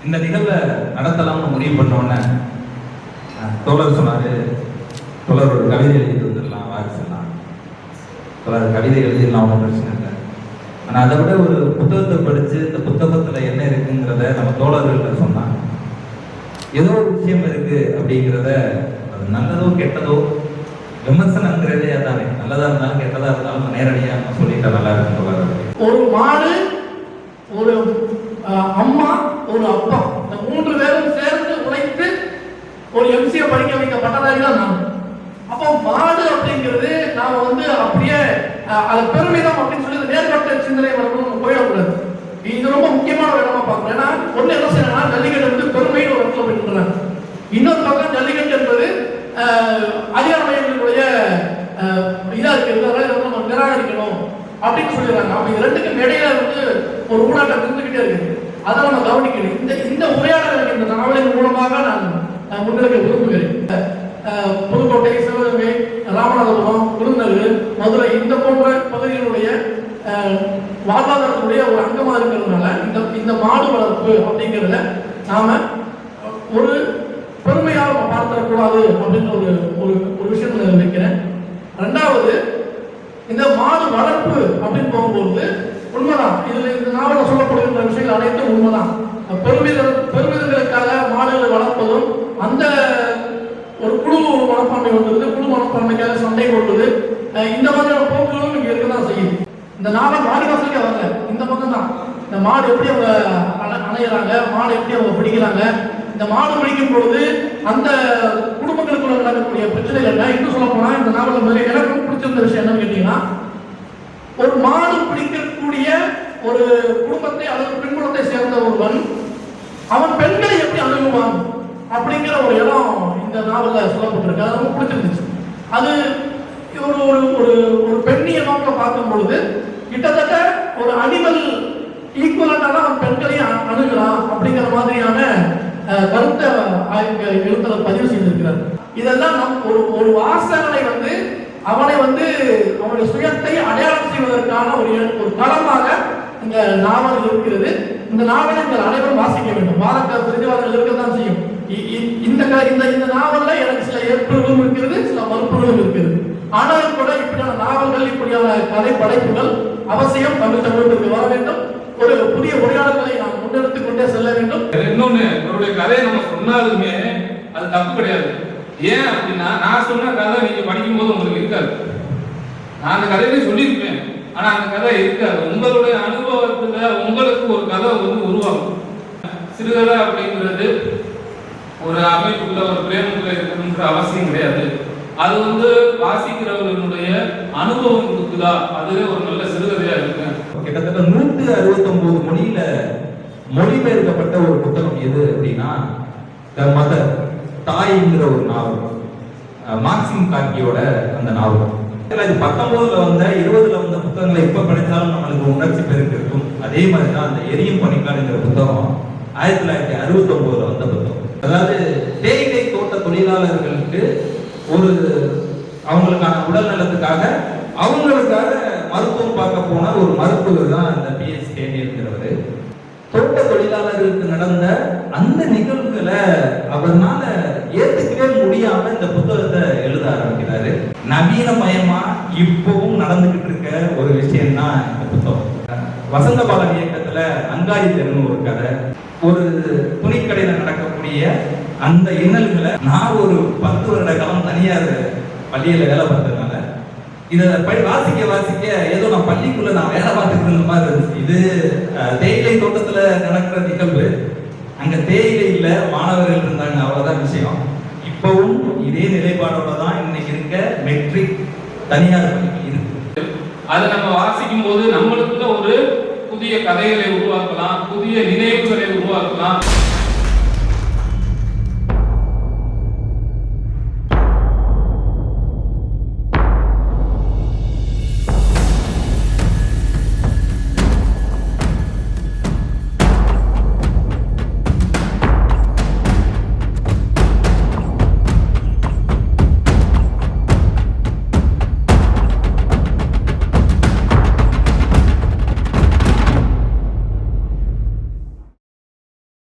இந்த நிகழ்வை நடத்தலாம்னு முடிவு பண்ணோன்னே தோழர் சொன்னார், தோழர் ஒரு கவிதை எழுதிட்டு வந்துடலாம் வாரிசெல்லாம், தோழர் கவிதை எழுதிடலாம் ஒன்றும் பிரச்சனை இல்லை. ஆனால் அதை விட ஒரு புத்தகத்தை படித்து இந்த புத்தகத்தில் என்ன இருக்குங்கிறத நம்ம தோழர்கள் சொன்னாங்க. ஏதோ ஒரு விஷயம் இருக்குது அப்படிங்கிறத, அது நல்லதோ கெட்டதோ விமர்சனங்கிறதே அதானே, நல்லதாக இருந்தாலும் கெட்டதாக இருந்தாலும் நேரடியாக நம்ம சொல்லிட்டா நல்லா இருக்கும் தோழர். ஒரு மாடு, ஒரு அம்மா, ஒரு அப்பா, இந்த 3 பேரும் சேர்ந்து உழைத்து ஒரு எம்சிஏ படிக்க வைக்க பட்டதாரி தான் நான். அப்போ மாடு அப்படிங்கிறது நாம அப்படியே அது பெருமிதம் அப்படின்னு சொல்லி நேர்பட்ட சிந்தனை வரணும் போயிடக்கூடாது. இது ரொம்ப முக்கியமான இடமா பார்க்கணும். ஏன்னா ஒண்ணு என்ன செய்யணும்னா, ஜல்லிக்கட்டு பெருமைன்னு ஒரு இடத்துல போயிட்டு, இன்னொரு பக்கம் ஜல்லிக்கட்டு என்பது அதிகார மையங்களுடைய இதா இருக்கு, நம்ம நிராகரிக்கணும் அப்படின்னு சொல்லிடுறாங்க. அப்ப இது ரெண்டுக்கும் இடையில ஒரு ஊடாட்டம் இருந்துகிட்டே இருக்கு. அதை நம்ம கவனிக்கணும். இந்த உரையாடல் இந்த நாவலின் மூலமாக நான் முன்னிலைக்க விரும்புகிறேன். புதுக்கோட்டை, சிவகங்கை, ராமநாதபுரம், விருதுநகர், மதுரை இந்த போன்ற பகுதிகளுடைய வாழ்வாதாரத்துடைய ஒரு அங்கமாக இருக்கிறதுனால இந்த மாடு வளர்ப்பு அப்படிங்கிறத நாம ஒரு பெருமையாக பார்த்துடக்கூடாது அப்படின்னு ஒரு விஷயம் வைக்கிறேன். ரெண்டாவது, இந்த மாடு வளர்ப்பு அப்படின்னு போகும்போது உண்மைதான், இதுல இந்த நாவல சொல்லப்படுகின்ற விஷயங்கள் அனைத்தும் உண்மைதான். பெருமிதங்களுக்காக மாடுகளை வளர்ப்பதும், அந்த ஒரு குழு மனப்பான்மை வந்தது, குழு மனப்பான்மைக்காக சண்டை போடுவது, இந்த மாதிரியான போக்குகளும் இங்க இருக்கதான் செய்யுது. இந்த நாவல் வாடிவாசலுக்கே வரல, இந்த பக்கம் தான். இந்த மாடு எப்படி அவங்க அணையிறாங்க, மாடு எப்படி அவங்க பிடிக்கிறாங்க, இந்த மாடு பிடிக்கும் பொழுது அந்த குடும்பங்களுக்குள்ள நடக்கக்கூடிய பிரச்சனைகள் என்ன. இன்னும் சொல்ல போனா இந்த நாவல் எனக்கு பிடிச்சிருந்த விஷயம் என்னன்னு கேட்டீங்கன்னா, ஒரு மாடு பிடிக்கக்கூடிய ஒரு குடும்பத்தை அல்லது பெண்குலத்தை சேர்ந்த ஒருவன் அவன் பெண்களை எப்படி அணுகுவான் அப்படிங்கிற ஒரு இடம் இந்த நாவல்ல சொல்லப்பட்டிருக்கு. அது ரொம்ப பிடிச்சிருந்துச்சு. அது ஒரு ஒரு ஒரு பெண்ணிய நோக்கில் பார்க்கும் பொழுது கிட்டத்தட்ட ஒரு அனிமல் ஈக்குவலண்டா தான் அவன் பெண்களையும் அணுகிறான் அப்படிங்கிற மாதிரியான கருத்தை எழுத்தர் பதிவு செய்திருக்கிறார். இதெல்லாம் ஒரு வாசகனை அவனை அவனுடைய சுயத்தை அடையாளம் செய்வதற்கான ஒரு களமாக இந்த நாவல் இருக்கிறது. இந்த நாவலை நீங்கள் அனைவரும் வாசிக்க வேண்டும். வாரக்க பிரதிவாதங்கள் இருக்கத்தான் செய்யும். இந்த நாவல்ல எனக்கு சில ஏற்புகளும் இருக்கிறது, சில மறுப்புகளும் இருக்கிறது. ஆனாலும் கூட இப்படியான நாவல்கள், இப்படியான கதை படைப்புகள் அவசியம் தமிழ் சமூகத்திற்கு வர வேண்டும். ஒரு புதிய உரையாடல்களை நாம் முன்னெடுத்துக் கொண்டே செல்ல வேண்டும். இன்னொன்னு, அவருடைய கதையை நம்ம சொன்னாலுமே அது தப்பு கிடையாது. ஏன் அப்படின்னா, நான் சொன்ன கதை நீங்க படிக்கும் போது உங்களுக்கு இருக்காது. நான் அந்த கதையிலே சொல்லியிருப்பேன், ஆனா அந்த கதை இருக்காது. உங்களுடைய அனுபவத்துல உங்களுக்கு ஒரு கதை உருவாகும். சிறுகதை அப்படிங்கிறது ஒரு அமைப்புக்குள்ள, ஒரு பிரேமத்துல இருக்கணுன்ற அவசியம் கிடையாது. அது வாசிக்கிறவர்களுடைய அனுபவம் இருக்குதா, அதுவே ஒரு நல்ல சிறுகதையா இருக்கு. கிட்டத்தட்ட 169 மொழியில மொழிபெயர்க்கப்பட்ட ஒரு புத்தகம் எது அப்படின்னா த மதர், தாய்ங்கிற ஒரு நாவல், மார்க்சிம் கார்கியோட அந்த நாவல். 1919ல வந்த 20ல வந்த புத்தகங்களை இப்ப படித்தாலும் நம்மளுக்கு உணர்ச்சி பெருக்கு இருக்கும். அதே மாதிரிதான் அந்த எரியும் பணிக்காடுங்கிற புத்தகம் 1969ல வந்த புத்தகம். அதாவது தேயிலை தோட்ட தொழிலாளர்களுக்கு அவங்களுக்கான உடல் நலத்துக்காக அவங்களுக்காக மருத்துவம் பார்க்க போன ஒரு மருத்துவர் தான் இந்த PS கேணிங்கிறவரு. தோட்ட தொழிலாளர்களுக்கு நடந்த அந்த நிகழ்வுகளை அவர்னால ஏத்துக்கவே முடியாம இந்த புத்தகத்தை எழுத ஆரம்பிக்கிறாரு. நவீனமயமா இப்பவும் நடந்துகிட்டு இருக்க ஒரு விஷயம் தான் இந்த புத்தகம். வசந்த பாலன் இயக்கத்துல அங்காடி தெருன்னு ஒரு கதை, ஒரு துணிக்கடையில நடக்கக்கூடிய அந்த இன்னல்களை நான் ஒரு 10 வருட காலம் தனியார் பள்ளியில வேலை பார்த்ததுனால இதை வாசிக்க ஏதோ நான் பள்ளிக்குள்ள நான் வேலை பார்த்துட்டு இருந்த மாதிரி இருந்துச்சு. இது தேயிலை தோட்டத்துல நடக்கிற நிகழ்வு. அங்க தேயிலை இல்ல, மாணவர்கள் இருந்தாங்க, அவ்வளவுதான் விஷயம். இப்பவும் இதே நிலைப்பாடோட தான் இன்னைக்கு இருக்க மெட்ரிக் தனியார் பள்ளிகள் இருக்கு. அதை நம்ம வாசிக்கும் போது நம்மளுக்குள்ள ஒரு புதிய கதைகளை உருவாக்கலாம், புதிய நினைவுகளை உருவாக்கலாம்.